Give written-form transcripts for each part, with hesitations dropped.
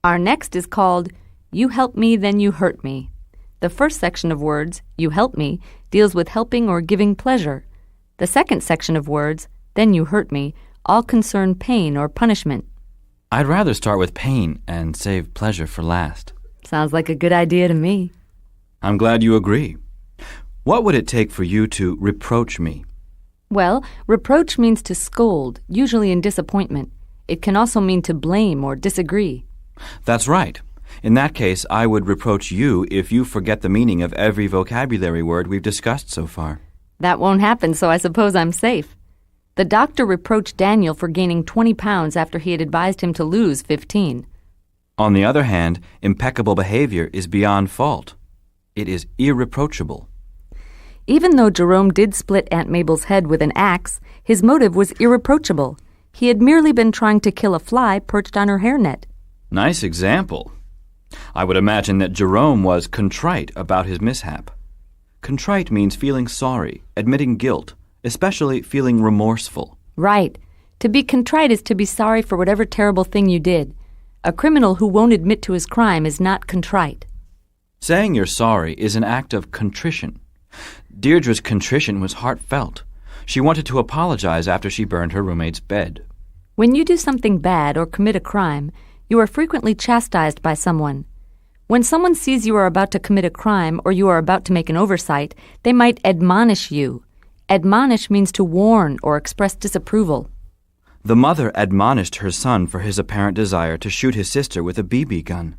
Our next is called You Help Me, Then You Hurt Me. The first section of words, You Help Me, deals with helping or giving pleasure. The second section of words, Then You Hurt Me, all concern pain or punishment. I'd rather start with pain and save pleasure for last. Sounds like a good idea to me. I'm glad you agree. What would it take for you to reproach me? Well, reproach means to scold, usually in disappointment. It can also mean to blame or disagree. That's right. In that case, I would reproach you if you forget the meaning of every vocabulary word we've discussed so far. That won't happen, so I suppose I'm safe. The doctor reproached Daniel for gaining 20 pounds after he had advised him to lose 15. On the other hand, impeccable behavior is beyond fault. It is irreproachable. Even though Jerome did split Aunt Mabel's head with an axe, his motive was irreproachable. He had merely been trying to kill a fly perched on her hairnet. Nice example. I would imagine that Jerome was contrite about his mishap. Contrite means feeling sorry, admitting guilt, especially feeling remorseful. Right. To be contrite is to be sorry for whatever terrible thing you did. A criminal who won't admit to his crime is not contrite. Saying you're sorry is an act of contrition. Deirdre's contrition was heartfelt. She wanted to apologize after she burned her roommate's bed. When you do something bad or commit a crime, you are frequently chastised by someone. When someone sees you are about to commit a crime or you are about to make an oversight, they might admonish you. Admonish means to warn or express disapproval. The mother admonished her son for his apparent desire to shoot his sister with a BB gun.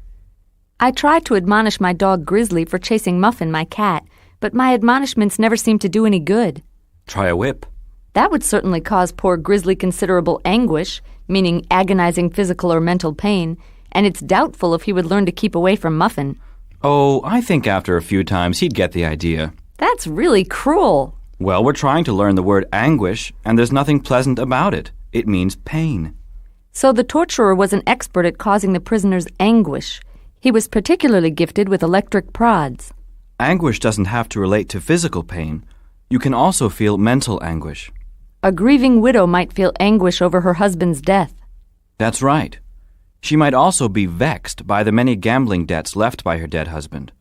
I tried to admonish my dog Grizzly for chasing Muffin, my cat, but my admonishments never seemed to do any good. Try a whip. That would certainly cause poor Grizzly considerable anguish, meaning agonizing physical or mental pain, and it's doubtful if he would learn to keep away from Muffin. Oh, I think after a few times he'd get the idea. That's really cruel. Well, we're trying to learn the word anguish, and there's nothing pleasant about it. It means pain. So the torturer was an expert at causing the prisoners anguish. He was particularly gifted with electric prods. Anguish doesn't have to relate to physical pain. You can also feel mental anguish. A grieving widow might feel anguish over her husband's death. That's right. She might also be vexed by the many gambling debts left by her dead husband.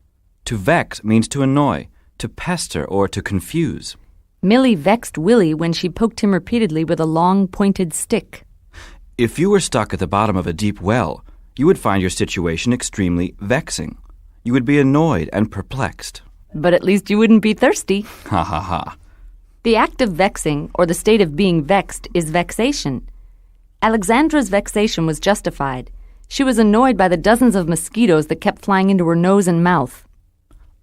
To vex means to annoy, to pester, or to confuse. Millie vexed Willie when she poked him repeatedly with a long, pointed stick. If you were stuck at the bottom of a deep well, you would find your situation extremely vexing. You would be annoyed and perplexed. But at least you wouldn't be thirsty. Ha ha ha. The act of vexing, or the state of being vexed, is vexation. Alexandra's vexation was justified. She was annoyed by the dozens of mosquitoes that kept flying into her nose and mouth.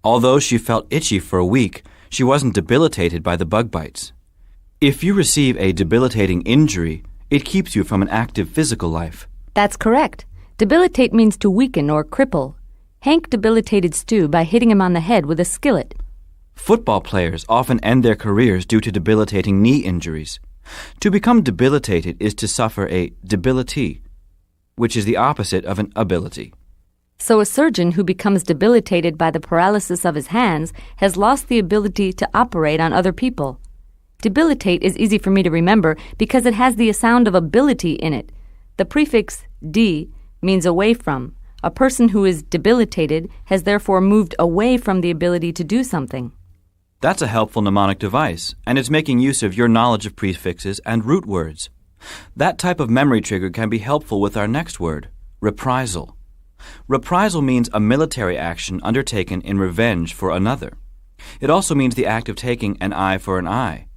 Although she felt itchy for a week, she wasn't debilitated by the bug bites. If you receive a debilitating injury, it keeps you from an active physical life. That's correct. Debilitate means to weaken or cripple. Hank debilitated Stu by hitting him on the head with a skillet. Football players often end their careers due to debilitating knee injuries. To become debilitated is to suffer a debility, which is the opposite of an ability. So a surgeon who becomes debilitated by the paralysis of his hands has lost the ability to operate on other people. Debilitate is easy for me to remember because it has the sound of ability in it. The prefix "d" means away from. A person who is debilitated has therefore moved away from the ability to do something. That's a helpful mnemonic device, and it's making use of your knowledge of prefixes and root words. That type of memory trigger can be helpful with our next word, reprisal. Reprisal means a military action undertaken in revenge for another. It also means the act of taking an eye for an eye.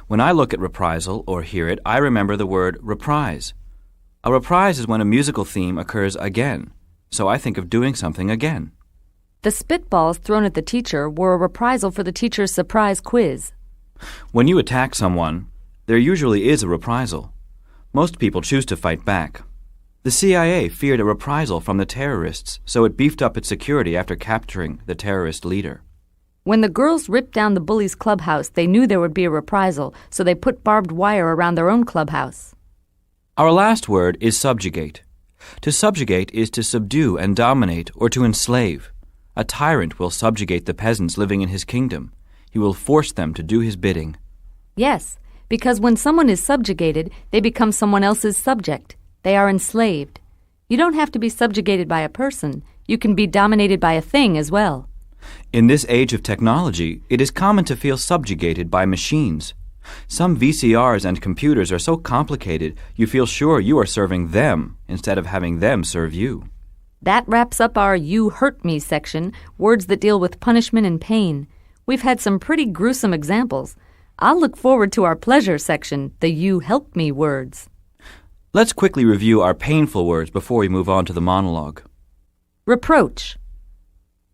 When I look at reprisal or hear it, I remember the word reprise. A reprise is when a musical theme occurs again, so I think of doing something again. The spitballs thrown at the teacher were a reprisal for the teacher's surprise quiz. When you attack someone, there usually is a reprisal. Most people choose to fight back. The CIA feared a reprisal from the terrorists, so it beefed up its security after capturing the terrorist leader. When the girls ripped down the bullies' clubhouse, they knew there would be a reprisal, so they put barbed wire around their own clubhouse. Our last word is subjugate. To subjugate is to subdue and dominate or to enslave. A tyrant will subjugate the peasants living in his kingdom. He will force them to do his bidding. Yes, because when someone is subjugated, they become someone else's subject. They are enslaved. You don't have to be subjugated by a person. You can be dominated by a thing as well. In this age of technology, it is common to feel subjugated by machines. Some VCRs and computers are so complicated you feel sure you are serving them instead of having them serve you. That wraps up our You Hurt Me section, words that deal with punishment and pain. We've had some pretty gruesome examples. I'll look forward to our pleasure section, the You Help Me words. Let's quickly review our painful words before we move on to the monologue. Reproach.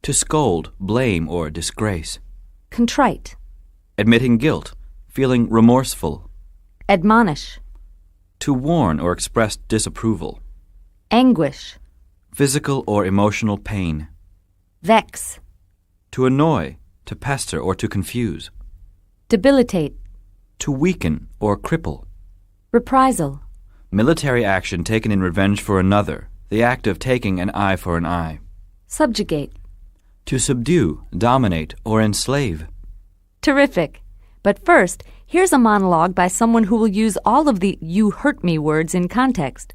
To scold, blame, or disgrace. Contrite. Admitting guilt, feeling remorseful. Admonish. To warn or express disapproval. Anguish. Physical or emotional pain. Vex. To annoy, to pester, or to confuse. Debilitate. To weaken or cripple. Reprisal. Military action taken in revenge for another, the act of taking an eye for an eye. Subjugate. To subdue, dominate, or enslave. Terrific. But first, here's a monologue by someone who will use all of the You Hurt Me words in context.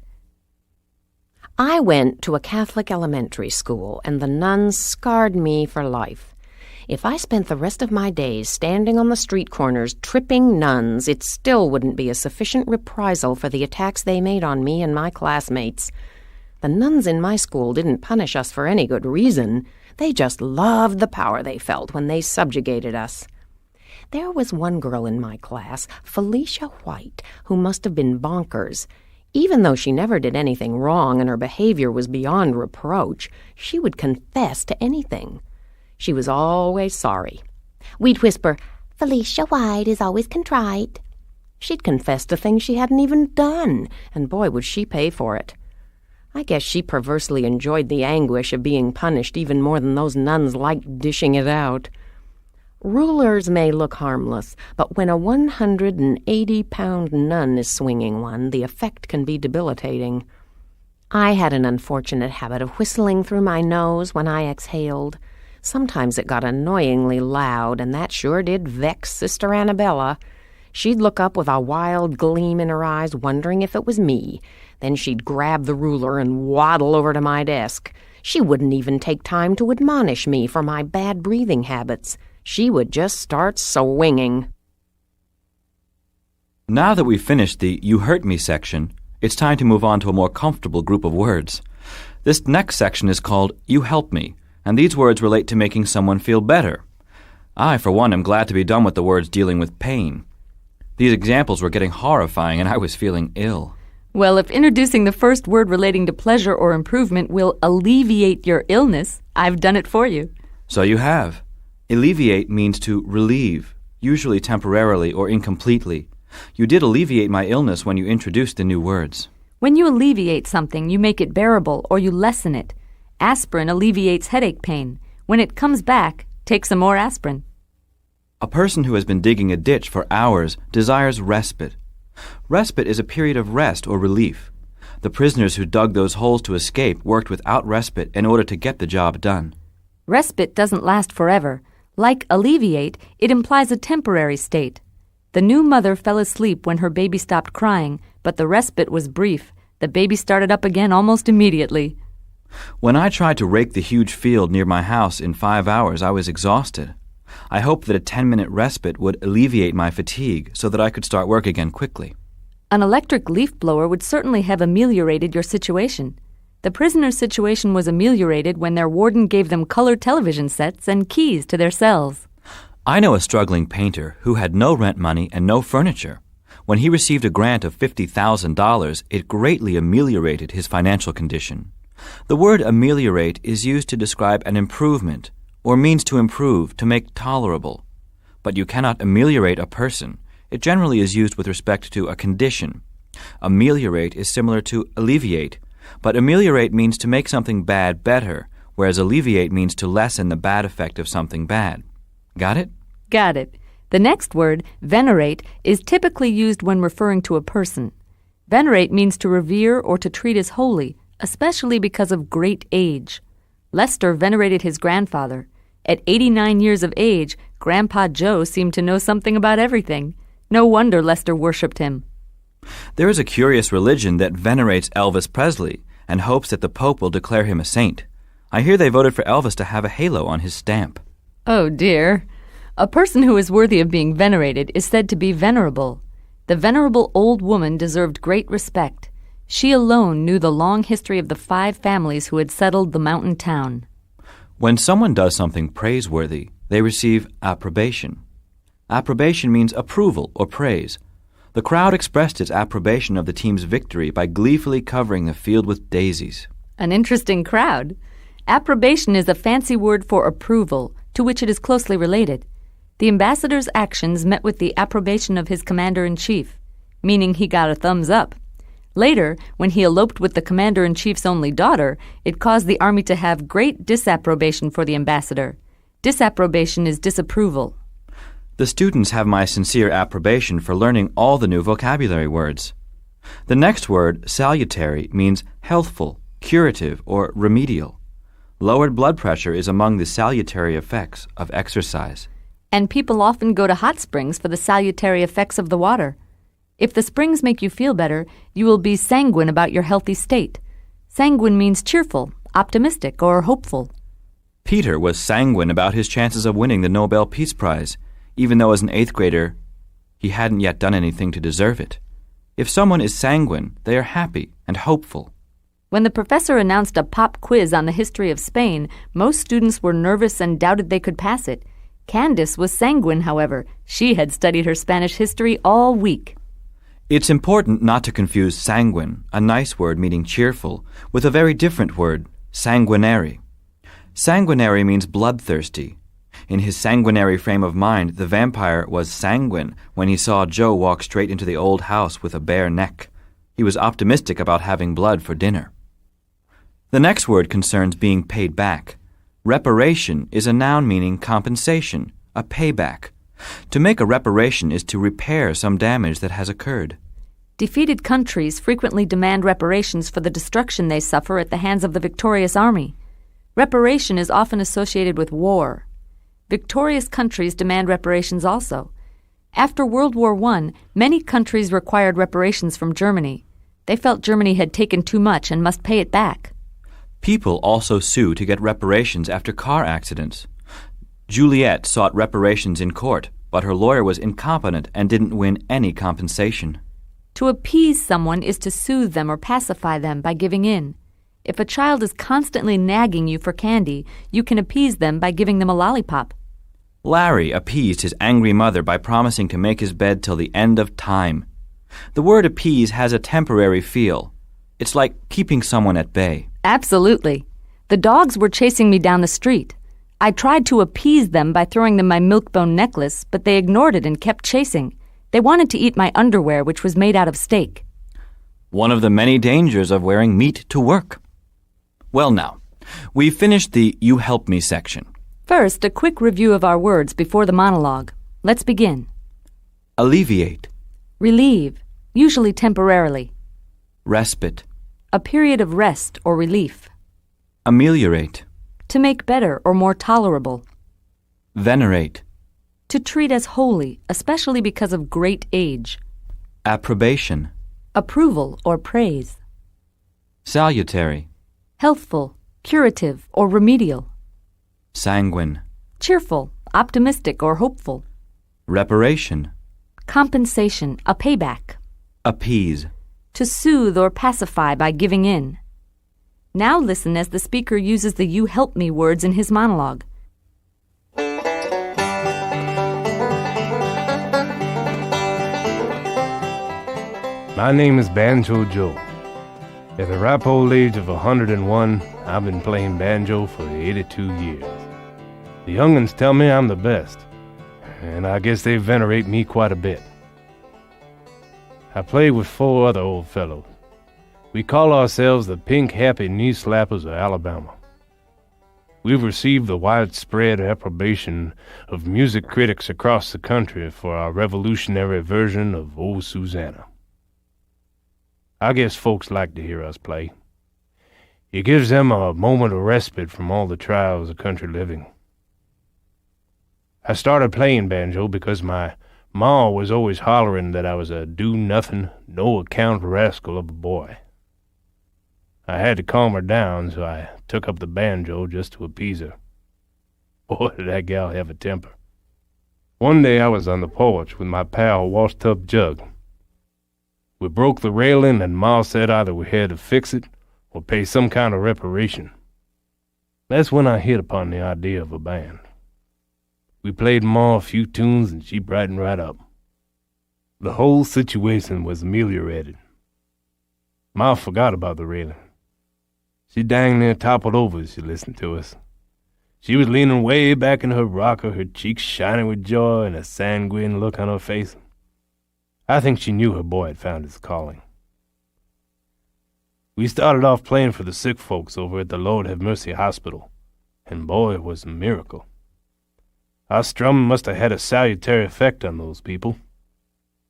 I went to a Catholic elementary school, and the nuns scarred me for life. If I spent the rest of my days standing on the street corners tripping nuns, it still wouldn't be a sufficient reprisal for the attacks they made on me and my classmates. The nuns in my school didn't punish us for any good reason. They just loved the power they felt when they subjugated us. There was one girl in my class, Felicia White, who must have been bonkers. Even though she never did anything wrong and her behavior was beyond reproach, she would confess to anything. She was always sorry. We'd whisper, "Felicia White is always contrite." She'd confess to things she hadn't even done, and boy, would she pay for it. I guess she perversely enjoyed the anguish of being punished even more than those nuns liked dishing it out. Rulers may look harmless, but when a 180-pound nun is swinging one, the effect can be debilitating. I had an unfortunate habit of whistling through my nose when I exhaled. Sometimes it got annoyingly loud, and that sure did vex Sister Annabella. She'd look up with a wild gleam in her eyes, wondering if it was me. Then she'd grab the ruler and waddle over to my desk. She wouldn't even take time to admonish me for my bad breathing habits. She would just start swinging. Now that we've finished the You Hurt Me section, it's time to move on to a more comfortable group of words. This next section is called You Help Me, and these words relate to making someone feel better. I, for one, am glad to be done with the words dealing with pain. These examples were getting horrifying, and I was feeling ill. Well, if introducing the first word relating to pleasure or improvement will alleviate your illness, I've done it for you. So you have. Alleviate means to relieve, usually temporarily or incompletely. You did alleviate my illness when you introduced the new words. When you alleviate something, you make it bearable or you lessen it. Aspirin alleviates headache pain. When it comes back, take some more aspirin. A person who has been digging a ditch for hours desires respite. Respite is a period of rest or relief. The prisoners who dug those holes to escape worked without respite in order to get the job done. Respite doesn't last forever. Like alleviate, it implies a temporary state. The new mother fell asleep when her baby stopped crying, but the respite was brief. The baby started up again almost immediately. When I tried to rake the huge field near my house in 5 hours, I was exhausted. I hoped that a 10-minute respite would alleviate my fatigue so that I could start work again quickly. An electric leaf blower would certainly have ameliorated your situation. The prisoner's situation was ameliorated when their warden gave them color television sets and keys to their cells. I know a struggling painter who had no rent money and no furniture. When he received a grant of $50,000, it greatly ameliorated his financial condition. The word ameliorate is used to describe an improvement, or means to improve, to make tolerable. But you cannot ameliorate a person. It generally is used with respect to a condition. Ameliorate is similar to alleviate, but ameliorate means to make something bad better, whereas alleviate means to lessen the bad effect of something bad. Got it? Got it. The next word, venerate, is typically used when referring to a person. Venerate means to revere or to treat as holy, especially because of great age. Lester venerated his grandfather. At 89 years of age, Grandpa Joe seemed to know something about everything. No wonder Lester worshipped him. There is a curious religion that venerates Elvis Presley, and hopes that the Pope will declare him a saint. I hear they voted for Elvis to have a halo on his stamp. Oh, dear. A person who is worthy of being venerated is said to be venerable. The venerable old woman deserved great respect. She alone knew the long history of the 5 families who had settled the mountain town. When someone does something praiseworthy, they receive approbation. Approbation means approval or praise. The crowd expressed its approbation of the team's victory by gleefully covering the field with daisies. An interesting crowd. Approbation is a fancy word for approval, to which it is closely related. The ambassador's actions met with the approbation of his commander-in-chief, meaning he got a thumbs up. Later, when he eloped with the commander-in-chief's only daughter, it caused the army to have great disapprobation for the ambassador. Disapprobation is disapproval. The students have my sincere approbation for learning all the new vocabulary words. The next word, salutary, means healthful, curative, or remedial. Lowered blood pressure is among the salutary effects of exercise. And people often go to hot springs for the salutary effects of the water. If the springs make you feel better, you will be sanguine about your healthy state. Sanguine means cheerful, optimistic, or hopeful. Peter was sanguine about his chances of winning the Nobel Peace Prize, even though as an 8th grader, he hadn't yet done anything to deserve it. If someone is sanguine, they are happy and hopeful. When the professor announced a pop quiz on the history of Spain, most students were nervous and doubted they could pass it. Candace was sanguine, however. She had studied her Spanish history all week. It's important not to confuse sanguine, a nice word meaning cheerful, with a very different word, sanguinary. Sanguinary means bloodthirsty. In his sanguinary frame of mind, the vampire was sanguine when he saw Joe walk straight into the old house with a bare neck. He was optimistic about having blood for dinner. The next word concerns being paid back. Reparation is a noun meaning compensation, a payback. To make a reparation is to repair some damage that has occurred. Defeated countries frequently demand reparations for the destruction they suffer at the hands of the victorious army. Reparation is often associated with war. Victorious countries demand reparations also. After World War I, many countries required reparations from Germany. They felt Germany had taken too much and must pay it back. People also sue to get reparations after car accidents. Juliet sought reparations in court, but her lawyer was incompetent and didn't win any compensation. To appease someone is to soothe them or pacify them by giving in. If a child is constantly nagging you for candy, you can appease them by giving them a lollipop. Larry appeased his angry mother by promising to make his bed till the end of time. The word appease has a temporary feel. It's like keeping someone at bay. Absolutely. The dogs were chasing me down the street. I tried to appease them by throwing them my milk-bone necklace, but they ignored it and kept chasing. They wanted to eat my underwear, which was made out of steak. One of the many dangers of wearing meat to work. Well now, we've finished the You Help Me section. First, a quick review of our words before the monologue. Let's begin. Alleviate. Relieve, usually temporarily. Respite. A period of rest or relief. Ameliorate. To make better or more tolerable. Venerate. To treat as holy, especially because of great age. Approbation. Approval or praise. Salutary. Healthful, curative, or remedial. Sanguine. Cheerful, optimistic, or hopeful. Reparation. Compensation, a payback. Appease. To soothe or pacify by giving in. Now listen as the speaker uses the You Help Me words in his monologue. My name is Banjo Joe. At the ripe old age of 101, I've been playing banjo for 82 years. The young'uns tell me I'm the best, and I guess they venerate me quite a bit. I play with 4 other old fellows. We call ourselves the Pink Happy Knee Slappers of Alabama. We've received the widespread approbation of music critics across the country for our revolutionary version of Old Susanna. I guess folks like to hear us play. It gives them a moment of respite from all the trials of country living. I started playing banjo because my Ma was always hollering that I was a do-nothing, no-account rascal of a boy. I had to calm her down, so I took up the banjo just to appease her. Boy, did that gal have a temper. One day I was on the porch with my pal Washed Up Jug. We broke the railing, and Ma said either we had to fix it or pay some kind of reparation. That's when I hit upon the idea of a band. We played Ma a few tunes, and she brightened right up. The whole situation was ameliorated. Ma forgot about the railing. She dang near toppled over as she listened to us. She was leaning way back in her rocker, her cheeks shining with joy and a sanguine look on her face. I think she knew her boy had found his calling. We started off playing for the sick folks over at the Lord Have Mercy Hospital, and boy, it was a miracle. Our strumming must have had a salutary effect on those people.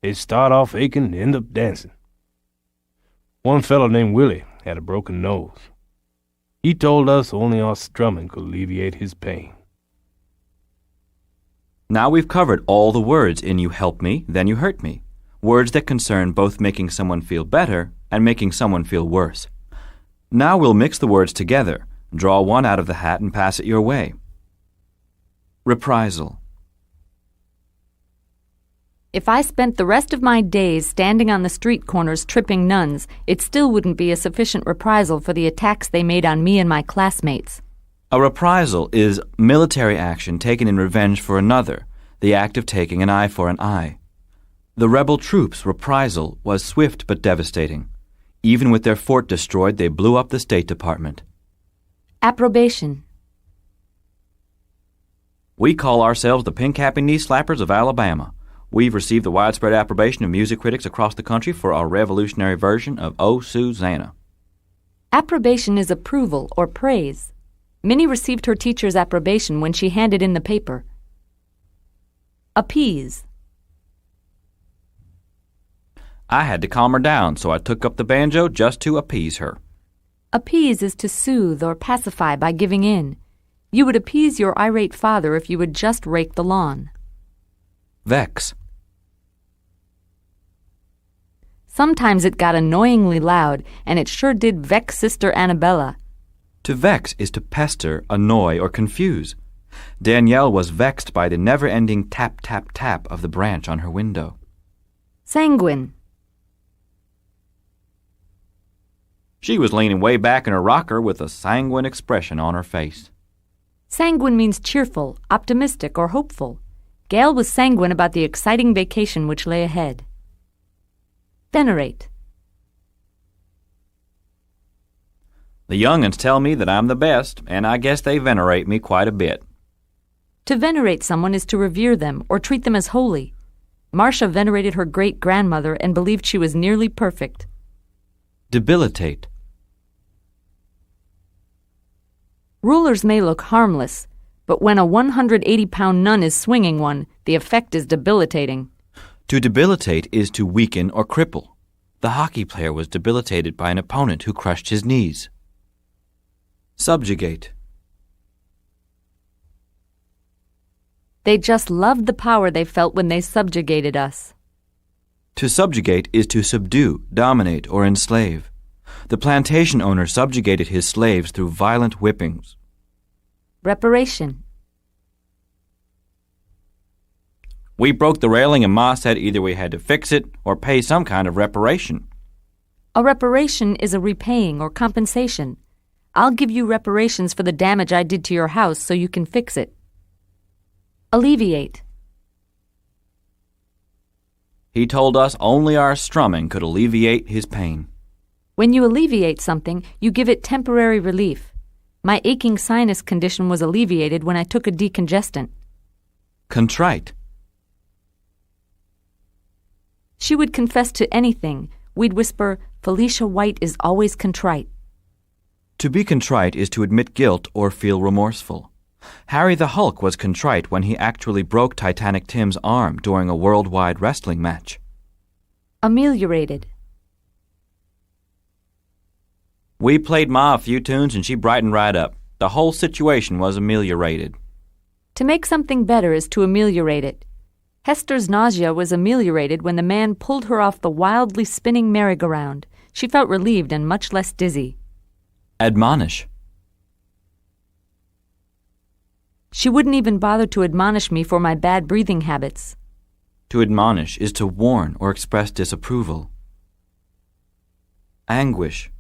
They'd start off aching and end up dancing. One fellow named Willie had a broken nose. He told us only our strumming could alleviate his pain. Now we've covered all the words in You Help Me, Then You Hurt Me. Words that concern both making someone feel better and making someone feel worse. Now we'll mix the words together, draw one out of the hat and pass it your way. Reprisal. If I spent the rest of my days standing on the street corners tripping nuns, it still wouldn't be a sufficient reprisal for the attacks they made on me and my classmates. A reprisal is military action taken in revenge for another, the act of taking an eye for an eye. The rebel troops' reprisal was swift but devastating. Even with their fort destroyed, they blew up the State Department. Approbation. We call ourselves the Pin-Capping Knee Slappers of Alabama. We've received the widespread approbation of music critics across the country for our revolutionary version of Oh, Susanna. Approbation is approval or praise. Minnie received her teacher's approbation when she handed in the paper. Appease. I had to calm her down, so I took up the banjo just to appease her. Appease is to soothe or pacify by giving in. You would appease your irate father if you would just rake the lawn. Vex. Sometimes it got annoyingly loud, and it sure did vex Sister Annabella. To vex is to pester, annoy, or confuse. Danielle was vexed by the never-ending tap-tap-tap of the branch on her window. Sanguine. She was leaning way back in her rocker with a sanguine expression on her face. Sanguine means cheerful, optimistic, or hopeful. Gail was sanguine about the exciting vacation which lay ahead. Venerate. The young'uns tell me that I'm the best, and I guess they venerate me quite a bit. To venerate someone is to revere them or treat them as holy. Marcia venerated her great-grandmother and believed she was nearly perfect. Debilitate. Rulers may look harmless, but when a 180-pound nun is swinging one, the effect is debilitating. To debilitate is to weaken or cripple. The hockey player was debilitated by an opponent who crushed his knees. Subjugate. They just loved the power they felt when they subjugated us. To subjugate is to subdue, dominate, or enslave. The plantation owner subjugated his slaves through violent whippings. Reparation. We broke the railing and Ma said either we had to fix it or pay some kind of reparation. A reparation is a repaying or compensation. I'll give you reparations for the damage I did to your house so you can fix it. Alleviate. He told us only our strumming could alleviate his pain. When you alleviate something, you give it temporary relief. My aching sinus condition was alleviated when I took a decongestant. Contrite. She would confess to anything. We'd whisper, Felicia White is always contrite. To be contrite is to admit guilt or feel remorseful. Harry the Hulk was contrite when he actually broke Titanic Tim's arm during a worldwide wrestling match. Ameliorated. We played Ma a few tunes and she brightened right up. The whole situation was ameliorated. To make something better is to ameliorate it. Hester's nausea was ameliorated when the man pulled her off the wildly spinning merry-go-round. She felt relieved and much less dizzy. Admonish. She wouldn't even bother to admonish me for my bad breathing habits. To admonish is to warn or express disapproval. Anguish.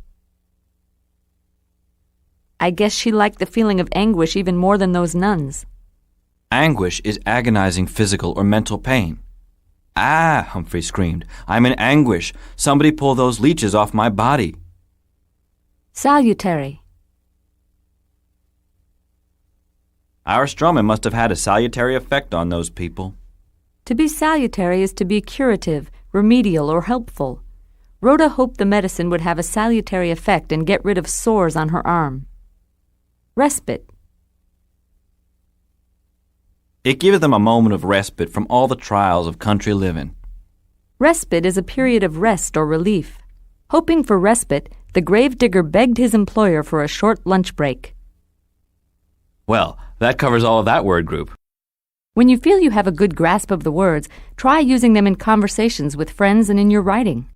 I guess she liked the feeling of anguish even more than those nuns. Anguish is agonizing physical or mental pain. Ah, Humphrey screamed. I'm in anguish. Somebody pull those leeches off my body. Salutary. Our strumming must have had a salutary effect on those people. To be salutary is to be curative, remedial, or helpful. Rhoda hoped the medicine would have a salutary effect and get rid of sores on her arm. Respite. It gives them a moment of respite from all the trials of country living. Respite is a period of rest or relief. Hoping for respite, the gravedigger begged his employer for a short lunch break. Well, that covers all of that word group. When you feel you have a good grasp of the words, try using them in conversations with friends and in your writing.